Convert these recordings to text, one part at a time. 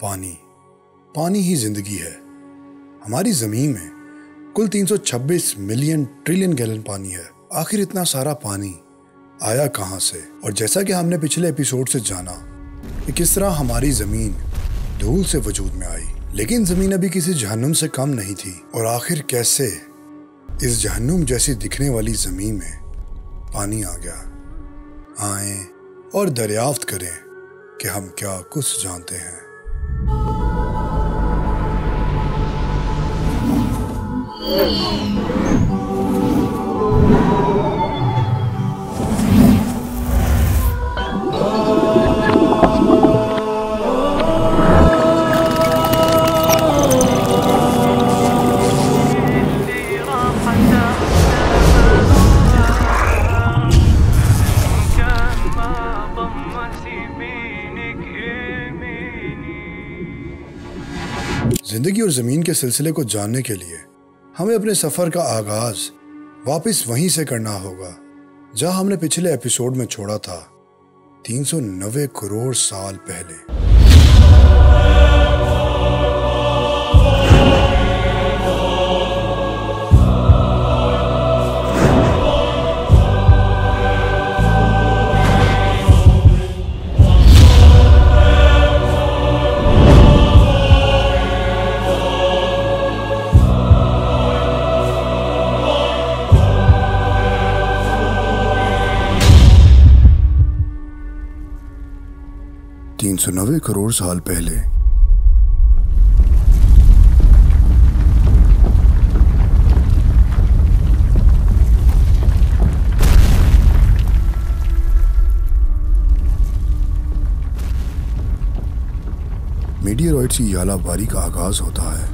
पानी पानी ही जिंदगी है। हमारी ज़मीन में कुल 326 मिलियन ट्रिलियन गैलन पानी है। आखिर इतना सारा पानी आया कहाँ से? और जैसा कि हमने पिछले एपिसोड से जाना कि किस तरह हमारी ज़मीन धूल से वजूद में आई, लेकिन ज़मीन अभी किसी जहन्नुम से कम नहीं थी। और आखिर कैसे इस जहन्नुम जैसी दिखने वाली ज़मीन में पानी आ गया? आएं और दरियाफ्त करें कि हम क्या कुछ जानते हैं। जिंदगी और ज़मीन के सिलसिले को जानने के लिए हमें अपने सफ़र का आगाज़ वापस वहीं से करना होगा जहां हमने पिछले एपिसोड में छोड़ा था, 390 करोड़ साल पहले। 390 करोड़ साल पहले मीटियोराइट्स की यालाबारी का आगाज होता है।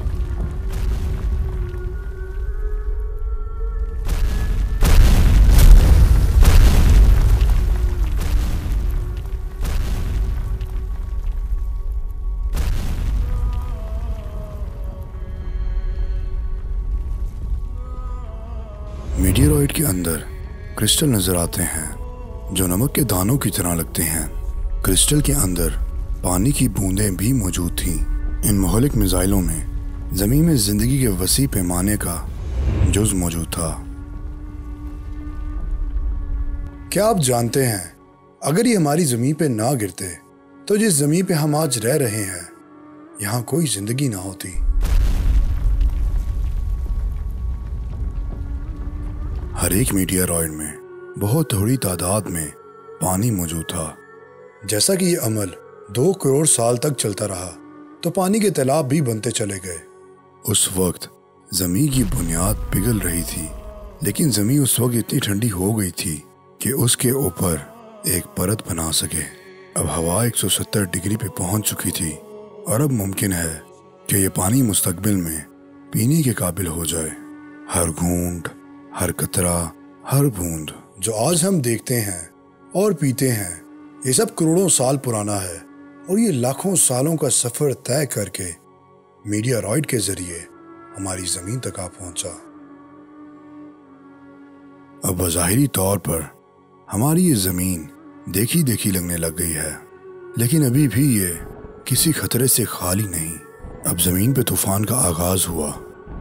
मीटियोराइट के अंदर क्रिस्टल नजर आते हैं जो नमक के दानों की तरह लगते हैं। क्रिस्टल के अंदर पानी की बूंदें भी मौजूद थीं। इन मोहलिक मिसाइलों में ज़मीन में ज़िंदगी के वसी पैमाने का जुज़ मौजूद था। क्या आप जानते हैं, अगर ये हमारी ज़मीन पे ना गिरते तो जिस ज़मीन पे हम आज रह रहे हैं यहाँ कोई ज़िंदगी ना होती। हर एक मीटियोराइट में बहुत थोड़ी तादाद में पानी मौजूद था। जैसा कि ये अमल 2 करोड़ साल तक चलता रहा तो पानी के तालाब भी बनते चले गए। उस वक्त ज़मीन की बुनियाद पिघल रही थी, लेकिन ज़मीन उस वक्त इतनी ठंडी हो गई थी कि उसके ऊपर एक परत बना सके। अब हवा 170 डिग्री पे पहुंच चुकी थी और अब मुमकिन है कि ये पानी मुस्तकबिल में पीने के काबिल हो जाए। हर घूंट, हर कतरा, हर बूंद जो आज हम देखते हैं और पीते हैं, ये सब करोड़ों साल पुराना है और ये लाखों सालों का सफर तय करके मीटियोराइट के जरिए हमारी जमीन तक आ पहुंचा। अब ज़ाहिरी तौर पर हमारी ये जमीन देखी देखी लगने लग गई है, लेकिन अभी भी ये किसी खतरे से खाली नहीं। अब जमीन पे तूफान का आगाज हुआ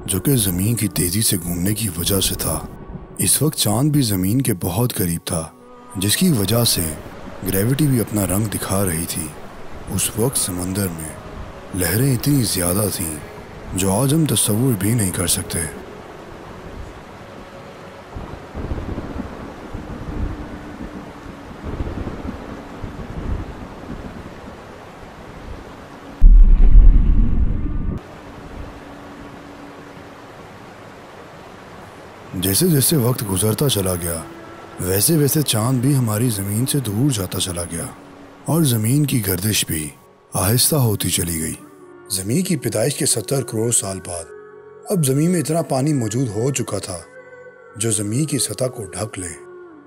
जो कि ज़मीन की तेज़ी से घूमने की वजह से था। इस वक्त चांद भी ज़मीन के बहुत करीब था, जिसकी वजह से ग्रेविटी भी अपना रंग दिखा रही थी। उस वक्त समंदर में लहरें इतनी ज़्यादा थीं जो आज हम तस्वुर भी नहीं कर सकते। जैसे जैसे वक्त गुजरता चला गया वैसे वैसे चांद भी हमारी ज़मीन से दूर जाता चला गया और ज़मीन की गर्दिश भी आहिस्ता होती चली गई। ज़मीन की पैदाइश के 70 करोड़ साल बाद अब ज़मीन में इतना पानी मौजूद हो चुका था जो ज़मीन की सतह को ढक ले,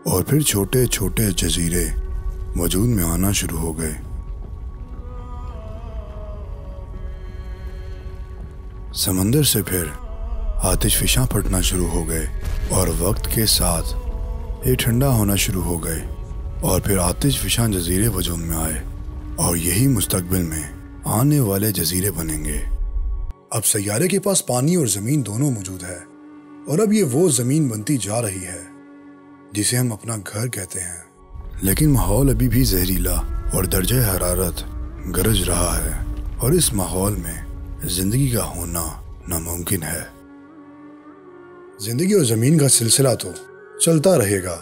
और फिर छोटे छोटे जजीरे वजूद में आना शुरू हो गए। समंदर से फिर आतिशफिशां फटना शुरू हो गए और वक्त के साथ ये ठंडा होना शुरू हो गए और फिर आतिशफिशां जजीरे वजूद में आए और यही मुस्तकबिल में آنے والے جزیرے بنیں گے۔ اب سیارے کے پاس پانی اور زمین دونوں موجود ہے، اور اب یہ وہ زمین بنتی جا رہی ہے جسے ہم اپنا گھر کہتے ہیں۔ لیکن ماحول ابھی بھی زہریلا اور درجہ حرارت گرج رہا ہے، اور اس ماحول میں زندگی کا ہونا ناممکن ہے۔ زندگی اور زمین کا سلسلہ تو چلتا رہے گا،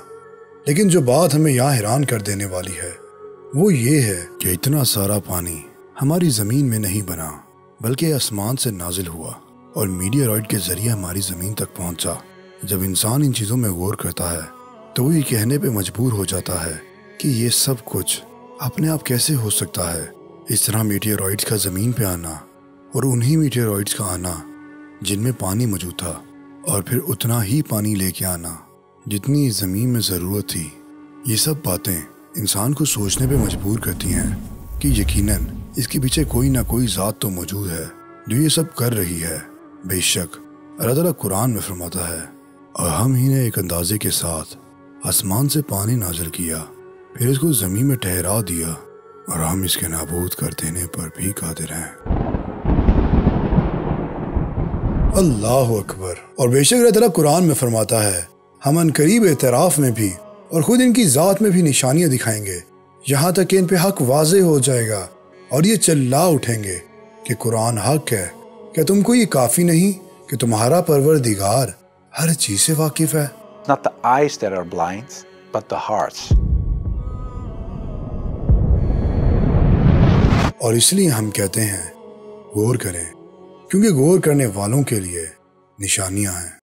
لیکن جو بات ہمیں یہاں حیران کر دینے والی ہے وہ یہ ہے کہ اتنا سارا پانی ہماری زمین میں نہیں بنا، بلکہ آسمان سے نازل ہوا اور میٹیورائٹ کے ذریعے ہماری زمین تک پہنچا۔ جب انسان ان چیزوں میں غور کرتا ہے تو وہ یہ کہنے پہ مجبور ہو جاتا ہے کہ یہ سب کچھ اپنے آپ کیسے ہو سکتا ہے۔ اس طرح میٹیورائٹس کا زمین پہ آنا اور انہی میٹیورائٹس کا آنا جن میں پانی موجود تھا، اور پھر اتنا ہی پانی لے کے آنا جتنی اس زمین میں ضرورت تھی، یہ سب باتیں انسان کو سوچنے پہ مجبور کرتی ہیں کہ یقیناً اس کے پیچھے کوئی نہ کوئی ذات تو موجود ہے جو یہ سب کر رہی ہے۔ بے شک اللہ تعالیٰ قرآن میں فرماتا ہے، اور ہم ہی نے ایک اندازے کے ساتھ آسمان سے پانی نازل کیا، پھر اس کو زمین میں ٹھہرا دیا، اور ہم اس کے نابود کر دینے پر بھی قادر ہیں۔ اللہ اکبر۔ اور بے شک اللہ تعالیٰ قرآن میں فرماتا ہے، ہم ان قریب اعتراف میں بھی اور خود ان کی ذات میں بھی نشانیاں دکھائیں گے، یہاں تک کہ ان پہ حق واضح ہو جائے گا اور یہ چلا اٹھیں گے کہ قرآن حق ہے۔ کیا تم کو یہ کافی نہیں کہ تمہارا پروردگار ہر چیز سے واقف ہے؟ Not the eyes that are blind, but the hearts. اور اس لیے ہم کہتے ہیں غور کریں، کیونکہ غور کرنے والوں کے لیے نشانیاں ہیں۔